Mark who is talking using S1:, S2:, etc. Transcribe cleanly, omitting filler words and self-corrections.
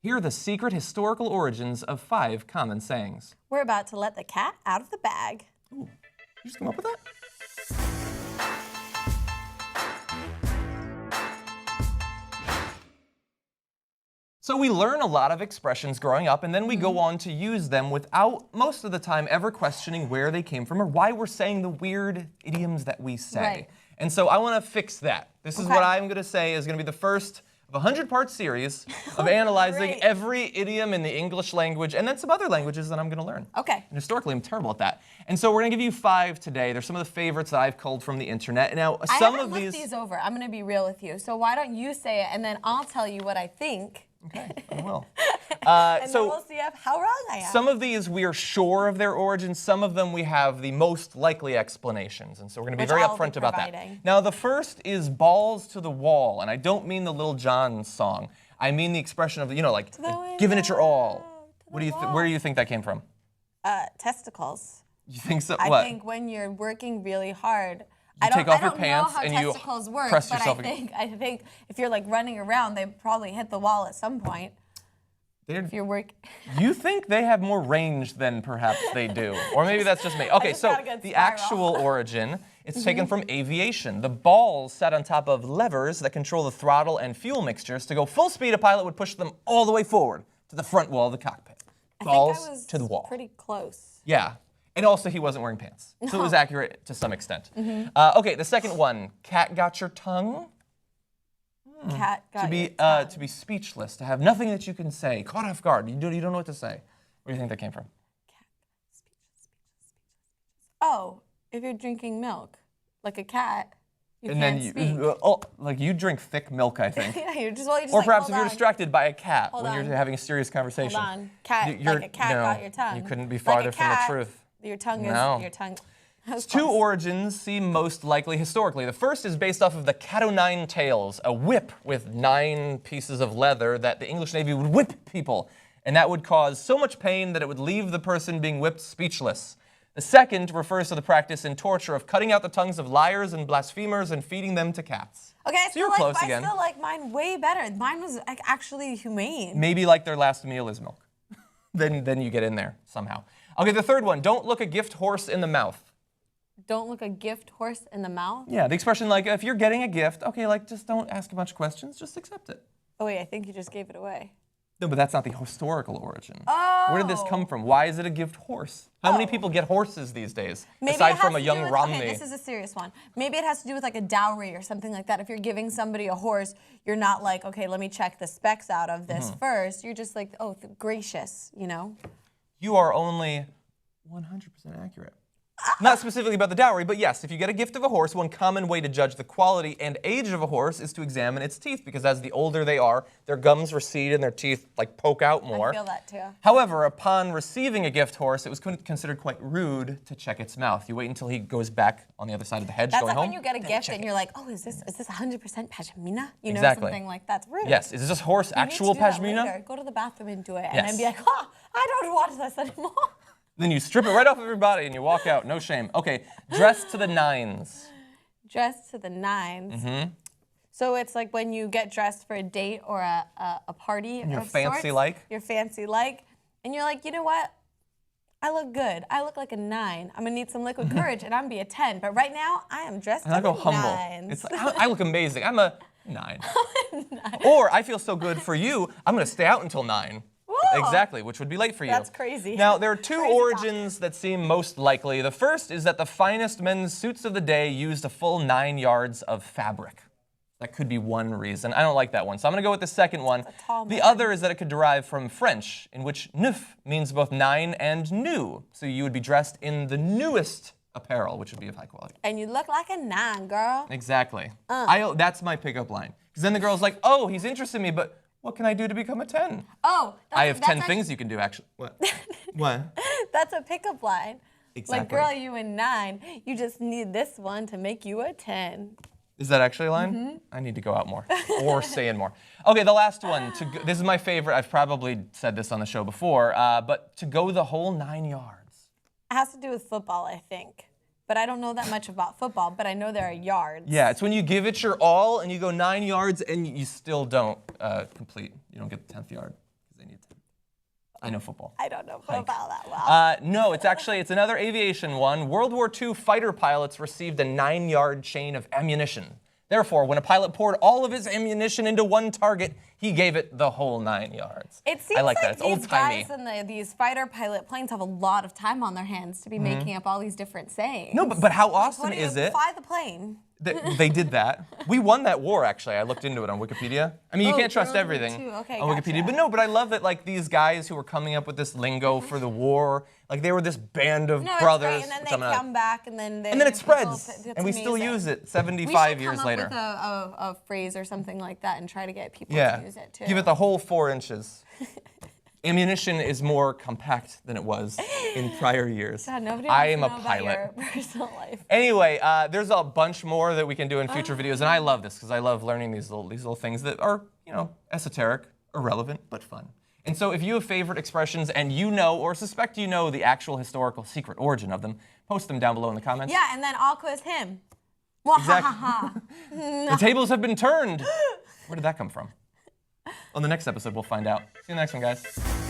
S1: Here are the secret historical origins of 5 common sayings.
S2: We're about to let the cat out of the bag.
S1: Ooh, you just come up with that? So we learn a lot of expressions growing up, and then we go on to use them without, most of the time, ever questioning where they came from or why we're saying the weird idioms that we say.
S2: Right.
S1: And so I want to fix that. This is
S2: Okay.
S1: what I'm going to say is going to be the first of a 100-part series of analyzing
S2: Great.
S1: every idiom in the English language and then some other languages that I'm going to learn.
S2: Okay.
S1: And historically, I'm terrible at that. And so we're going to give you 5 today. They're some of the favorites that I've culled from the internet. Now,
S2: I
S1: some
S2: haven't
S1: of
S2: looked these over. I'm going to be real with you. So why don't you say it, and then I'll tell you what I think.
S1: Okay, I will.
S2: And then we'll see how wrong I am.
S1: Some of these we are sure of their origins. Some of them we have the most likely explanations. And so we're going to be
S2: Which
S1: very
S2: I'll be
S1: upfront about that.
S2: providing.
S1: Now, the first is balls to the wall. And I don't mean the Lil Jon song. I mean the expression of, like giving it your all. What do you where do you think that came from?
S2: Testicles.
S1: You think so?
S2: I
S1: What?
S2: think when you're working really hard,
S1: You take off your
S2: know
S1: pants
S2: how
S1: and you
S2: testicles work,
S1: press
S2: but
S1: yourself
S2: I think if you're like running around, they probably hit the wall at some point. If you're
S1: You think they have more range than perhaps they do. Or maybe that's just me. Okay,
S2: just
S1: so
S2: got a good
S1: the
S2: spiral.
S1: actual origin, it's taken from aviation. The balls sat on top of levers that control the throttle and fuel mixtures. To go full speed, a pilot would push them all the way forward to the front wall of the cockpit. Balls
S2: I think I was
S1: to the wall.
S2: pretty close.
S1: Yeah. And also, he wasn't wearing pants. So it was accurate to some extent. Okay, the second one, cat got your tongue?
S2: Cat got
S1: To be
S2: your tongue.
S1: to be speechless, to have nothing that you can say, caught off guard. You don't know what to say. Where do you think that came from?
S2: Oh, if you're drinking milk, like a cat, you
S1: And
S2: can't
S1: then
S2: speak.
S1: like you drink thick milk, I think.
S2: Yeah, you just
S1: Or
S2: like,
S1: perhaps
S2: hold
S1: if you're
S2: on.
S1: distracted by a cat
S2: Hold
S1: when
S2: on.
S1: you're having a serious conversation.
S2: Hold on, cat,
S1: You're-
S2: like a cat
S1: no,
S2: got your tongue.
S1: you couldn't be
S2: Like a
S1: farther from the
S2: cat,
S1: truth.
S2: Your tongue
S1: No.
S2: is your tongue. That was
S1: 2
S2: close.
S1: origins seem most likely historically. The first is based off of the cat o' nine tails, a whip with 9 pieces of leather that the English Navy would whip people. And that would cause so much pain that it would leave the person being whipped speechless. The second refers to the practice in torture of cutting out the tongues of liars and blasphemers and feeding them to cats.
S2: Okay, I
S1: So you're
S2: still
S1: close
S2: like,
S1: again.
S2: I still like mine way better. Mine was like, actually humane.
S1: Maybe like their last meal is milk. then you get in there somehow. Okay, the third one, don't look a gift horse in the mouth.
S2: Don't look a gift horse in the mouth.
S1: Yeah, the expression like if you're getting a gift, okay, like just don't ask a bunch of questions, just accept it.
S2: Oh wait, I think you just gave it away.
S1: No, but that's not the historical origin.
S2: Oh.
S1: Where did this come from? Why is it a gift horse? How many people get horses these days?
S2: Maybe
S1: aside
S2: it has
S1: from a
S2: to
S1: young
S2: do with,
S1: Romney.
S2: Okay, this is a serious one. Maybe it has to do with like a dowry or something like that. If you're giving somebody a horse, you're not like, okay, let me check the specs out of this
S1: Mm-hmm.
S2: first. You're just like, oh, gracious, you know?
S1: You are only 100% accurate. Not specifically about the dowry, but yes, if you get a gift of a horse, one common way to judge the quality and age of a horse is to examine its teeth, because as the older they are, their gums recede and their teeth like poke out more.
S2: I feel that too.
S1: However, upon receiving a gift horse, it was considered quite rude to check its mouth. You wait until he goes back on the other side of the hedge
S2: That's
S1: going
S2: like
S1: home.
S2: when you get a
S1: then
S2: gift
S1: check
S2: and
S1: it.
S2: you're like, oh, is this 100% pashmina? You know,
S1: Exactly.
S2: something like that's rude.
S1: Yes, is this horse
S2: You need to
S1: actual
S2: do that
S1: pashmina?
S2: later. Go to the bathroom and do it, and
S1: Yes.
S2: then be like, oh, I don't want this anymore.
S1: Then you strip it right off of your body and you walk out, no shame. Okay, dress to the nines.
S2: Dressed to the nines.
S1: Mm-hmm.
S2: So it's like when you get dressed for a date or a party
S1: you're
S2: of
S1: fancy
S2: sorts.
S1: like?
S2: You're fancy like. And you're like, you know what? I look good. I look like a 9. I'm gonna need some liquid courage and I'm gonna be a 10. But right now, I am dressed
S1: And I
S2: to
S1: go
S2: the
S1: humble.
S2: nines.
S1: It's like, I look amazing. I'm a 9. Or I feel so good for you, I'm gonna stay out until 9.
S2: Whoa.
S1: Exactly, which would be late for you.
S2: That's crazy.
S1: Now, there are 2
S2: Crazy
S1: origins that seem most likely. The first is that the finest men's suits of the day used a full 9 yards of fabric. That could be one reason. I don't like that one, so I'm going to go with the second one.
S2: tall
S1: The
S2: man.
S1: other is that it could derive from French, in which neuf means both 9 and new. So you would be dressed in the newest apparel, which would be of high quality.
S2: And you look like a 9, girl.
S1: Exactly. That's my pickup line. Because then the girl's like, oh, he's interested in me, but what can I do to become a 10?
S2: Oh,
S1: I have 10
S2: that's
S1: things you can do, actually. What? What?
S2: That's a pickup line.
S1: Exactly.
S2: Like, girl, you a 9. You just need this one to make you a 10.
S1: Is that actually a line? I need to go out more or stay in more. Okay, the last one. This is my favorite. I've probably said this on the show before, but to go the whole 9 yards.
S2: It has to do with football, I think. But I don't know that much about football, but I know there are yards.
S1: Yeah, it's when you give it your all and you go 9 yards and you still don't complete. You don't get the 10th yard. because they need 10. I know football.
S2: I don't know football that well.
S1: No, it's another aviation one. World War II fighter pilots received a 9-yard chain of ammunition. Therefore, when a pilot poured all of his ammunition into one target, he gave it the whole 9 yards.
S2: It seems
S1: I like that. It's
S2: these
S1: old-timey.
S2: guys in these fighter pilot planes have a lot of time on their hands to be making up all these different sayings.
S1: No, but how
S2: What
S1: awesome
S2: do you
S1: is it?
S2: fly the plane?
S1: They did that. We won that war, actually. I looked into it on Wikipedia. I mean, you
S2: Oh,
S1: can't trust
S2: World War
S1: everything
S2: II. Okay,
S1: on Wikipedia.
S2: gotcha.
S1: But no, but I love that, like, these guys who were coming up with this lingo for the war, like, they were this band of
S2: No,
S1: brothers.
S2: it's great. And
S1: which
S2: then
S1: I'm
S2: they
S1: not-
S2: come back, and then
S1: and then it
S2: people-
S1: spreads,
S2: it's
S1: and we still
S2: amazing.
S1: use it
S2: We
S1: 75
S2: should
S1: years
S2: come
S1: later.
S2: up with a phrase or something like that and try to get people
S1: Yeah,
S2: to use it too.
S1: give it the whole 4 inches. Ammunition is more compact than it was in prior years.
S2: God, nobody
S1: I
S2: wants
S1: am
S2: to
S1: a
S2: know about
S1: pilot.
S2: your personal life.
S1: Anyway, there's a bunch more that we can do in future videos, and I love this because I love learning these little things that are, you know, esoteric, irrelevant, but fun. And so if you have favorite expressions and you know or suspect you know the actual historical secret origin of them, post them down below in the comments.
S2: Yeah, and then I'll quiz him.
S1: Exactly. The tables have been turned. Where did that come from? On the next episode, we'll find out. See you in the next one, guys.